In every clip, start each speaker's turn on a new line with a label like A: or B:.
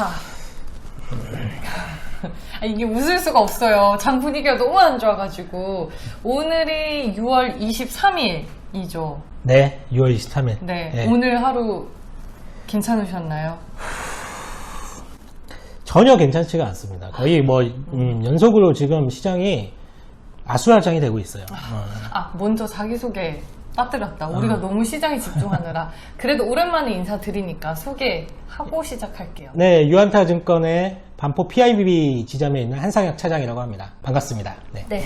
A: 자. 이게 웃을 수가 없어요. 장 분위기가 너무 안 좋아가지고. 오늘이 6월 23일이죠.
B: 네, 6월 23일.
A: 네, 네. 오늘 하루 괜찮으셨나요?
B: 전혀 괜찮지가 않습니다. 거의 뭐 연속으로 지금 시장이 아수라장이 되고 있어요.
A: 먼저 자기소개 빠뜨렸다. 우리가 너무 시장에 집중하느라. 그래도 오랜만에 인사드리니까 소개하고 시작할게요.
B: 네, 유한타증권의 반포 PIBB 지점에 있는 한상혁 차장이라고 합니다. 반갑습니다. 네.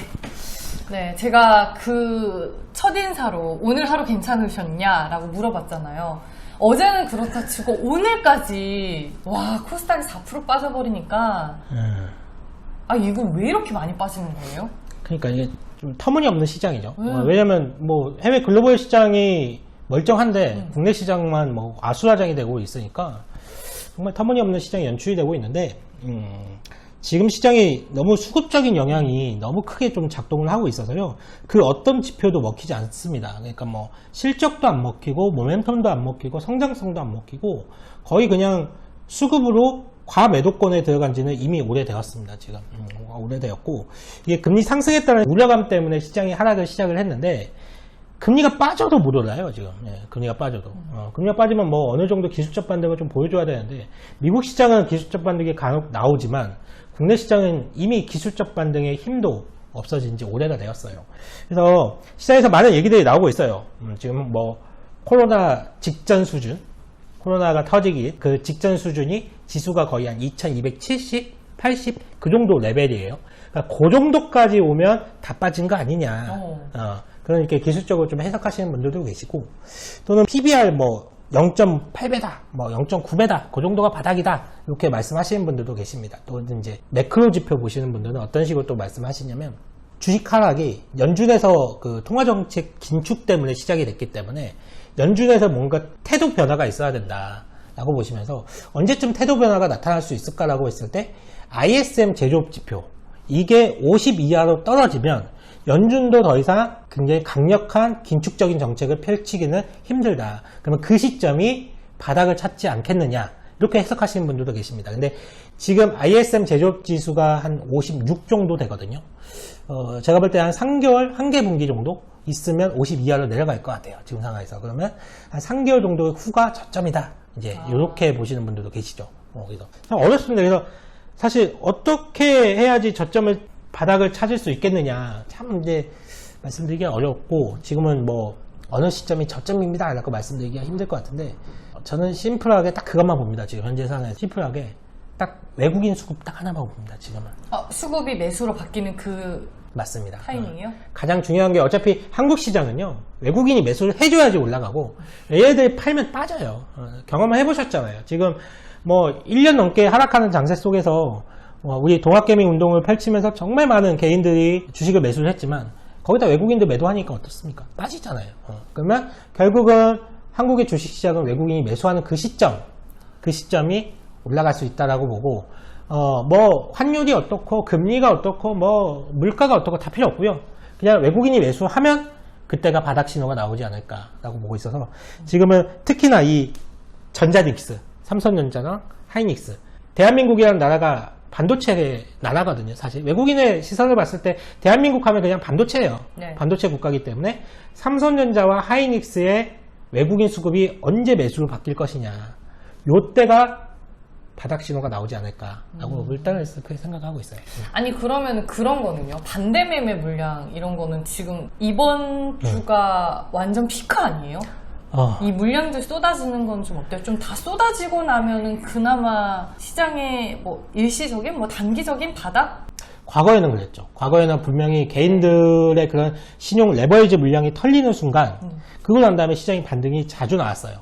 A: 네, 제가 그 첫인사로 오늘 하루 괜찮으셨냐라고 물어봤잖아요. 어제는 그렇다 치고 오늘까지 와 코스닥이 4% 빠져버리니까 이거 왜 이렇게 많이 빠지는 거예요?
B: 그러니까 이게 좀 터무니없는 시장이죠. 왜냐면 뭐 해외 글로벌 시장이 멀쩡한데 국내 시장만 뭐 아수라장이 되고 있으니까 정말 터무니없는 시장이 연출이 되고 있는데 지금 시장이 너무 수급적인 영향이 너무 크게 좀 작동을 하고 있어서요. 그 어떤 지표도 먹히지 않습니다. 그러니까 뭐 실적도 안 먹히고 모멘텀도 안 먹히고 성장성도 안 먹히고 거의 그냥 수급으로 과매도권에 들어간 지는 이미 오래되었습니다. 지금 오래되었고 이게 금리 상승에 따른 우려감 때문에 시장이 하락을 시작을 했는데 금리가 빠져도 못 올라요. 지금 금리가 빠져도 금리가 빠지면 뭐 어느 정도 기술적 반등을 좀 보여줘야 되는데 미국 시장은 기술적 반등이 간혹 나오지만 국내 시장은 이미 기술적 반등의 힘도 없어진 지 오래가 되었어요. 그래서 시장에서 많은 얘기들이 나오고 있어요. 지금 뭐 코로나 직전 수준, 코로나가 터지기 그 직전 수준이 지수가 거의 한 2270, 80 그 정도 레벨이에요. 그러니까 그 정도까지 오면 다 빠진 거 아니냐. 그러니까 기술적으로 좀 해석하시는 분들도 계시고 또는 PBR 뭐 0.8배다, 뭐 0.9배다, 그 정도가 바닥이다 이렇게 말씀하시는 분들도 계십니다. 또 이제 매크로 지표 보시는 분들은 어떤 식으로 또 말씀하시냐면 주식 하락이 연준에서 그 통화정책 긴축 때문에 시작이 됐기 때문에 연준에서 뭔가 태도 변화가 있어야 된다라고 보시면서 언제쯤 태도 변화가 나타날 수 있을까라고 했을 때 ISM 제조업 지표 이게 50 이하로 떨어지면 연준도 더 이상 굉장히 강력한 긴축적인 정책을 펼치기는 힘들다. 그러면 그 시점이 바닥을 찾지 않겠느냐 이렇게 해석하시는 분들도 계십니다. 근데 지금 ISM 제조업 지수가 한 56 정도 되거든요. 제가 볼 때 한 3개월, 한 개 분기 정도 있으면 50 이하로 내려갈 것 같아요. 지금 상황에서. 그러면 한 3개월 정도의 후가 저점이다. 이제 이렇게 보시는 분들도 계시죠. 그래서 참 어렵습니다. 그래서 사실 어떻게 해야지 저점을 바닥을 찾을 수 있겠느냐 참 이제 말씀드리기가 어렵고 지금은 뭐 어느 시점이 저점입니다 라고 말씀드리기가 힘들 것 같은데 저는 심플하게 딱 그것만 봅니다. 지금 현재 상황에서 심플하게 딱 외국인 수급 딱 하나만 봅니다. 지금은
A: 수급이 매수로 바뀌는 그
B: 맞습니다.
A: 타이밍이요?
B: 가장 중요한 게 어차피 한국 시장은요 외국인이 매수를 해줘야지 올라가고 얘네들이 팔면 빠져요. 경험을 해보셨잖아요. 지금 뭐 1년 넘게 하락하는 장세 속에서 우리 동학개미 운동을 펼치면서 정말 많은 개인들이 주식을 매수를 했지만 거기다 외국인들 매도하니까 어떻습니까? 빠지잖아요. 그러면 결국은 한국의 주식시장은 외국인이 매수하는 그 시점이 올라갈 수 있다라고 보고 뭐 환율이 어떻고 금리가 어떻고 뭐 물가가 어떻고 다 필요 없고요. 그냥 외국인이 매수하면 그때가 바닥 신호가 나오지 않을까라고 보고 있어서 지금은 특히나 이 전자닉스, 삼성전자랑 하이닉스 대한민국이라는 나라가 반도체 나라거든요. 사실 외국인의 시선을 봤을 때 대한민국 하면 그냥 반도체예요. 네. 반도체 국가이기 때문에 삼성전자와 하이닉스의 외국인 수급이 언제 매수로 바뀔 것이냐 요때가 바닥 신호가 나오지 않을까라고 일단은 그렇게 생각하고 있어요.
A: 아니 그러면 그런 거는요. 반대 매매 물량 이런 거는 지금 이번 주가 완전 피크 아니에요? 이 물량들 쏟아지는 건 좀 어때요? 좀 다 쏟아지고 나면은 그나마 시장의 뭐 일시적인 뭐 단기적인 바닥?
B: 과거에는 그랬죠. 과거에는 분명히 개인들의 그런 신용 레버리지 물량이 털리는 순간 그거 난 다음에 시장이 반등이 자주 나왔어요.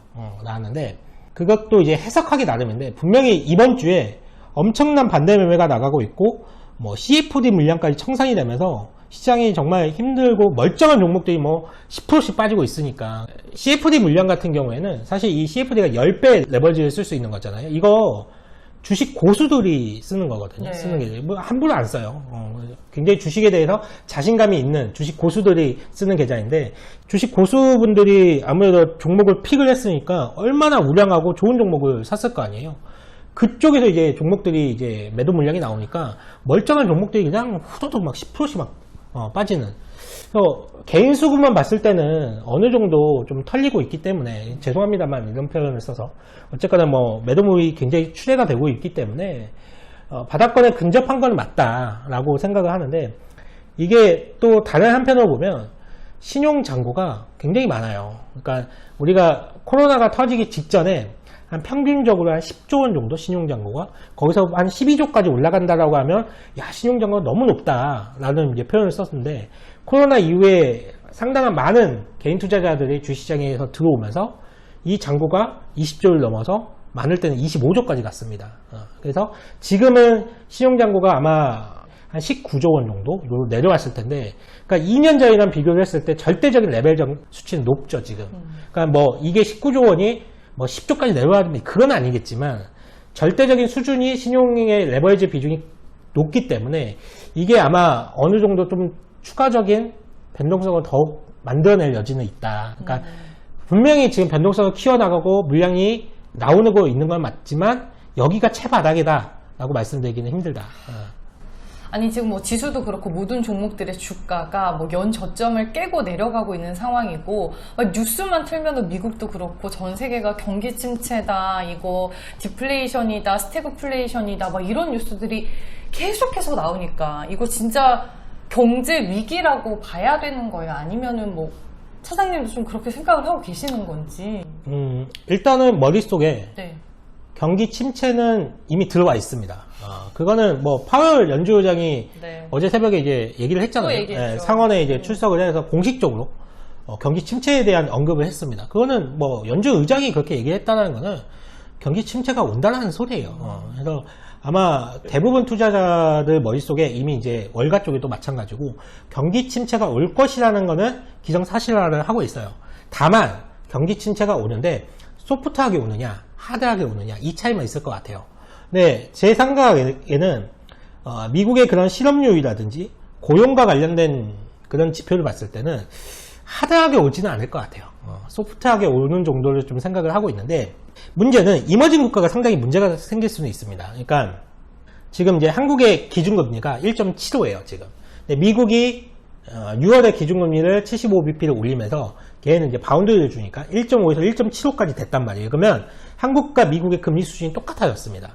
B: 나왔는데 그것도 이제 해석하기 나름인데 분명히 이번 주에 엄청난 반대 매매가 나가고 있고 뭐 CFD 물량까지 청산이 되면서 시장이 정말 힘들고 멀쩡한 종목들이 뭐 10%씩 빠지고 있으니까 CFD 물량 같은 경우에는 사실 이 CFD가 10배 레버리지를 쓸 수 있는 거잖아요. 이거 주식 고수들이 쓰는 거거든요.
A: 네.
B: 쓰는 게 뭐 함부로 안 써요. 굉장히 주식에 대해서 자신감이 있는 주식 고수들이 쓰는 계좌인데 주식 고수분들이 아무래도 종목을 픽을 했으니까 얼마나 우량하고 좋은 종목을 샀을 거 아니에요. 그쪽에서 이제 종목들이 이제 매도 물량이 나오니까 멀쩡한 종목들이 그냥 후두둑 막 10%씩 막 빠지는. 개인 수급만 봤을 때는 어느 정도 좀 털리고 있기 때문에, 죄송합니다만 이런 표현을 써서, 어쨌거나 뭐 매도물이 굉장히 출회가 되고 있기 때문에 바닥권에 근접한 건 맞다라고 생각을 하는데, 이게 또 다른 한편으로 보면 신용 잔고가 굉장히 많아요. 그러니까 우리가 코로나가 터지기 직전에 한 평균적으로 한 10조 원 정도 신용잔고가, 거기서 한 12조까지 올라간다라고 하면 야, 신용잔고가 너무 높다라는 이제 표현을 썼는데, 코로나 이후에 상당한 많은 개인 투자자들이 주식시장에서 들어오면서 이 잔고가 20조를 넘어서 많을 때는 25조까지 갔습니다. 그래서 지금은 신용잔고가 아마 한 19조 원 정도 내려왔을 텐데, 그러니까 2년 전이랑 비교를 했을 때 절대적인 레벨적 수치는 높죠, 지금. 그러니까 뭐 이게 19조 원이 뭐 10조까지 내려가면 그건 아니겠지만, 절대적인 수준이 신용의 레버리지 비중이 높기 때문에 이게 아마 어느 정도 좀 추가적인 변동성을 더욱 만들어낼 여지는 있다. 그러니까 분명히 지금 변동성을 키워나가고 물량이 나오고 있는 건 맞지만 여기가 최바닥이다라고 말씀드리기는 힘들다.
A: 아니 지금 뭐 지수도 그렇고 모든 종목들의 주가가 뭐 연 저점을 깨고 내려가고 있는 상황이고, 막 뉴스만 틀면은 미국도 그렇고 전 세계가 경기 침체다, 이거 디플레이션이다, 스태그플레이션이다, 막 이런 뉴스들이 계속해서 나오니까 이거 진짜 경제 위기라고 봐야 되는 거예요? 아니면은 뭐 차장님도 좀 그렇게 생각을 하고 계시는 건지?
B: 일단은 머릿속에
A: 네.
B: 경기 침체는 이미 들어와 있습니다. 그거는 뭐 파월 연주의장이
A: 네.
B: 어제 새벽에 이제 얘기를 했잖아요. 네, 상원에 이제 출석을 해서 공식적으로 경기 침체에 대한 언급을 했습니다. 그거는 뭐 연주의장이 그렇게 얘기했다는 거는 경기 침체가 온다는 소리예요. 그래서 아마 대부분 투자자들 머릿속에 이미 이제 월가 쪽에도 마찬가지고 경기 침체가 올 것이라는 거는 기정사실화를 하고 있어요. 다만 경기 침체가 오는데 소프트하게 오느냐 하드하게 오느냐 이 차이만 있을 것 같아요. 네, 제 생각에는 미국의 그런 실업률이라든지 고용과 관련된 그런 지표를 봤을 때는 하드하게 오지는 않을 것 같아요. 소프트하게 오는 정도를 좀 생각을 하고 있는데, 문제는 이머징 국가가 상당히 문제가 생길 수는 있습니다. 그러니까 지금 이제 한국의 기준금리가 1.75예요 지금. 근데 미국이 6월에 기준금리를 75bp를 올리면서 걔는 이제 바운드를 주니까 1.5에서 1.75까지 됐단 말이에요. 그러면 한국과 미국의 금리 수준이 똑같아졌습니다.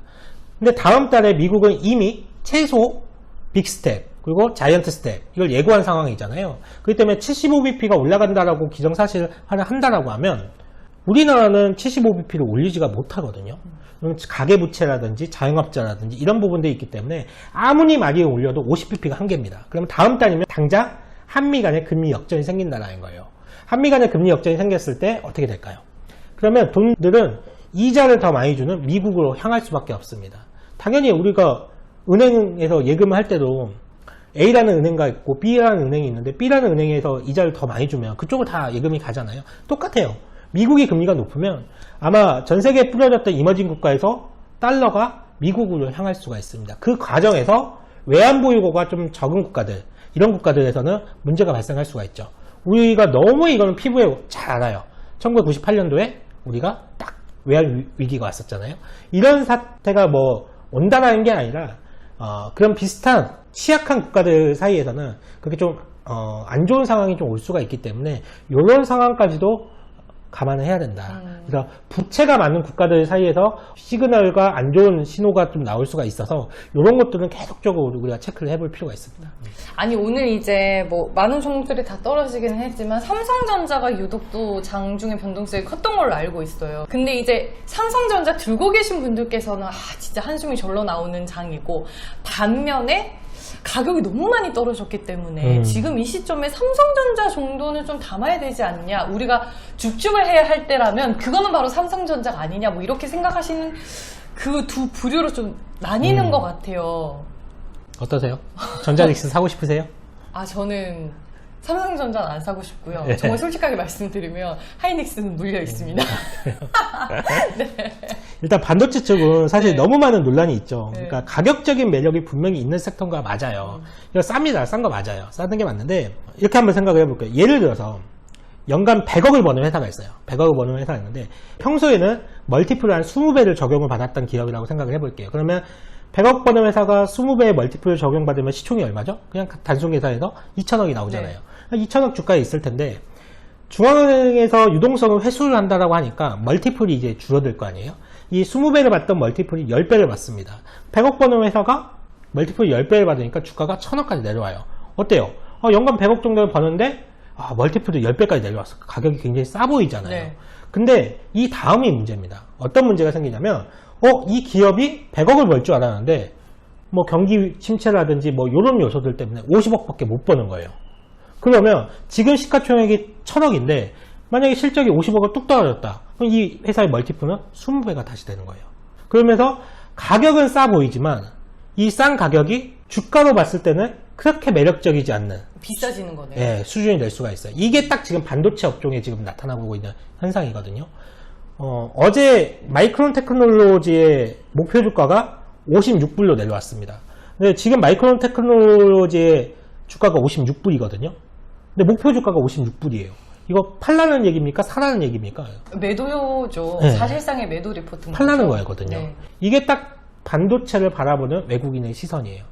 B: 근데 다음 달에 미국은 이미 최소 빅스텝 그리고 자이언트 스텝 이걸 예고한 상황이잖아요. 그렇기 때문에 75bp가 올라간다라고 기정사실을 한다라고 하면 우리나라는 75bp를 올리지가 못하거든요. 가계부채라든지 자영업자라든지 이런 부분들이 있기 때문에 아무리 많이 올려도 50bp가 한계입니다. 그러면 다음 달이면 당장 한미 간의 금리 역전이 생긴다는 거예요. 한미 간의 금리 역전이 생겼을 때 어떻게 될까요? 그러면 돈들은 이자를 더 많이 주는 미국으로 향할 수밖에 없습니다. 당연히 우리가 은행에서 예금을 할 때도 A라는 은행가 있고 B라는 은행이 있는데 B라는 은행에서 이자를 더 많이 주면 그쪽으로 다 예금이 가잖아요. 똑같아요. 미국이 금리가 높으면 아마 전 세계에 뿌려졌던 이머징 국가에서 달러가 미국으로 향할 수가 있습니다. 그 과정에서 외환보유고가 좀 적은 국가들, 이런 국가들에서는 문제가 발생할 수가 있죠. 우리가 너무 이거는 피부에 잘 알아요. 1998년도에 우리가 딱 외환 위기가 왔었잖아요. 이런 사태가 뭐 온다라는 게 아니라 그런 비슷한 취약한 국가들 사이에서는 그렇게 좀 안 좋은 상황이 좀 올 수가 있기 때문에 이런 상황까지도 감안을 해야 된다. 그래서 부채가 많은 국가들 사이에서 시그널과 안 좋은 신호가 좀 나올 수가 있어서 이런 것들은 계속적으로 우리가 체크를 해볼 필요가 있습니다.
A: 아니 오늘 이제 뭐 많은 종목들이 다 떨어지긴 했지만 삼성전자가 유독 또 장중에 변동성이 컸던 걸로 알고 있어요. 근데 이제 삼성전자 들고 계신 분들께서는 진짜 한숨이 절로 나오는 장이고, 반면에 가격이 너무 많이 떨어졌기 때문에 지금 이 시점에 삼성전자 정도는 좀 담아야 되지 않냐, 우리가 죽죽을 해야 할 때라면 그거는 바로 삼성전자가 아니냐, 뭐 이렇게 생각하시는 그 두 부류로 좀 나뉘는 것 같아요.
B: 어떠세요? 전자닉스 사고 싶으세요?
A: 저는 삼성전자는 안 사고 싶고요. 정말 솔직하게 말씀드리면 하이닉스는 물려 있습니다.
B: 네. 일단 반도체 쪽은 사실
A: 네.
B: 너무 많은 논란이 있죠.
A: 네.
B: 그러니까 가격적인 매력이 분명히 있는 섹터가 맞아요. 이거 쌉니다. 싼 거 맞아요. 싸는 게 맞는데 이렇게 한번 생각을 해볼게요. 예를 들어서 연간 100억을 버는 회사가 있어요. 100억을 버는 회사가 있는데 평소에는 멀티플을 한 20배를 적용을 받았던 기업이라고 생각을 해볼게요. 그러면 100억 버는 회사가 20배의 멀티플을 적용받으면 시총이 얼마죠? 그냥 단순 계산해서 2천억이 나오잖아요. 2천억 주가에 있을 텐데 중앙은행에서 유동성을 회수를 한다라고 하니까 멀티플이 이제 줄어들 거 아니에요? 이 20배를 받던 멀티플이 10배를 받습니다. 100억 버는 회사가 멀티플 10배를 받으니까 주가가 1000억까지 내려와요. 어때요? 연간 100억 정도를 버는데 멀티플도 10배까지 내려왔어. 가격이 굉장히 싸 보이잖아요.
A: 네.
B: 근데 이 다음이 문제입니다. 어떤 문제가 생기냐면 이 기업이 100억을 벌 줄 알았는데 뭐 경기 침체라든지 뭐 이런 요소들 때문에 50억밖에 못 버는 거예요. 그러면 지금 시가총액이 1000억인데 만약에 실적이 50억을 뚝 떨어졌다. 그럼 이 회사의 멀티플은 20배가 다시 되는 거예요. 그러면서 가격은 싸 보이지만 이 싼 가격이 주가로 봤을 때는 그렇게 매력적이지 않는
A: 비싸지는 거네요.
B: 예, 수준이 될 수가 있어요. 이게 딱 지금 반도체 업종에 지금 나타나고 있는 현상이거든요. 어제 마이크론 테크놀로지의 목표 주가가 56불로 내려왔습니다. 근데 지금 마이크론 테크놀로지의 주가가 56불이거든요. 근데 목표 주가가 56불이에요. 이거 팔라는 얘기입니까? 사라는 얘기입니까?
A: 매도죠.
B: 네.
A: 사실상의 매도 리포트인
B: 팔라는
A: 거죠.
B: 거거든요.
A: 네.
B: 이게 딱 반도체를 바라보는 외국인의 시선이에요.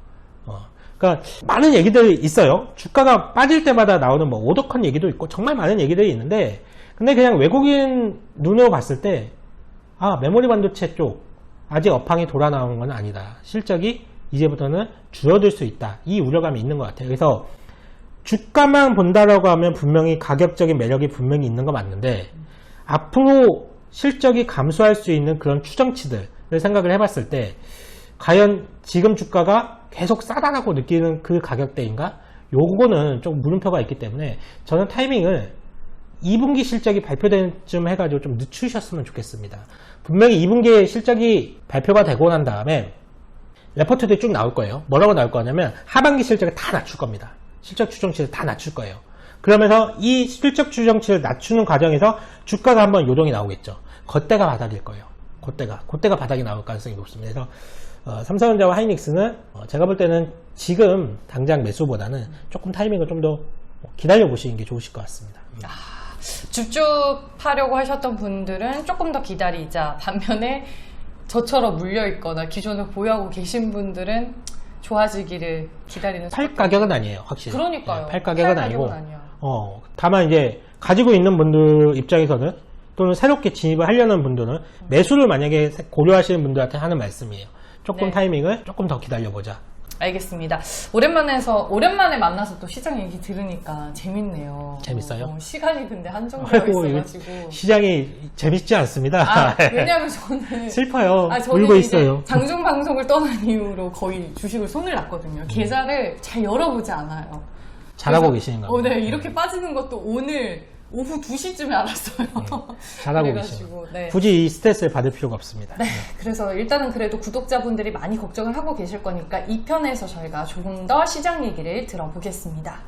B: 그러니까 많은 얘기들이 있어요. 주가가 빠질 때마다 나오는 뭐 오더컨 얘기도 있고 정말 많은 얘기들이 있는데 근데 그냥 외국인 눈으로 봤을 때 메모리 반도체 쪽 아직 업황이 돌아 나오는 건 아니다. 실적이 이제부터는 줄어들 수 있다. 이 우려감이 있는 것 같아요. 그래서 주가만 본다라고 하면 분명히 가격적인 매력이 분명히 있는 거 맞는데 앞으로 실적이 감소할 수 있는 그런 추정치들을 생각을 해봤을 때 과연 지금 주가가 계속 싸다라고 느끼는 그 가격대인가? 요거는 좀 물음표가 있기 때문에 저는 타이밍을 2분기 실적이 발표된 쯤 해가지고 좀 늦추셨으면 좋겠습니다. 분명히 2분기에 실적이 발표가 되고 난 다음에 레포트들이 쭉 나올 거예요. 뭐라고 나올 거냐면 하반기 실적을 다 낮출 겁니다. 실적 추정치를 다 낮출 거예요. 그러면서 이 실적 추정치를 낮추는 과정에서 주가가 한번 요동이 나오겠죠. 그때가 바닥일 거예요. 그때가 바닥이 나올 가능성이 높습니다. 그래서 삼성전자와 하이닉스는 제가 볼 때는 지금 당장 매수보다는 조금 타이밍을 좀 더 기다려 보시는 게 좋으실 것 같습니다.
A: 줍줍 하려고 하셨던 분들은 조금 더 기다리자. 반면에 저처럼 물려있거나 기존에 보유하고 계신 분들은 좋아지기를 기다리는
B: 팔 가격은 아니에요, 확실히.
A: 그러니까요.
B: 팔 가격은 아니고.
A: 아니야.
B: 다만 이제 가지고 있는 분들 입장에서는 또는 새롭게 진입을 하려는 분들은 매수를 만약에 고려하시는 분들한테 하는 말씀이에요. 조금 타이밍을 조금 더 기다려보자.
A: 알겠습니다. 오랜만에 만나서 또 시장 얘기 들으니까 재밌네요.
B: 재밌어요?
A: 시간이 근데 한정되어 있어가지고.
B: 시장이 재밌지 않습니다.
A: 왜냐면 저는.
B: 슬퍼요.
A: 저는
B: 울고
A: 이제
B: 있어요.
A: 장중방송을 떠난 이후로 거의 주식을 손을 놨거든요. 계좌를 잘 열어보지 않아요.
B: 잘하고 계시는 거예요.
A: 네, 이렇게 빠지는 것도 오늘 오후 2시쯤에 알았어요.
B: 잘하고 계시네요. 굳이 이 스트레스를 받을 필요가 없습니다.
A: 네, 그래서 일단은 그래도 구독자분들이 많이 걱정을 하고 계실 거니까 2편에서 저희가 조금 더 시장 얘기를 들어보겠습니다.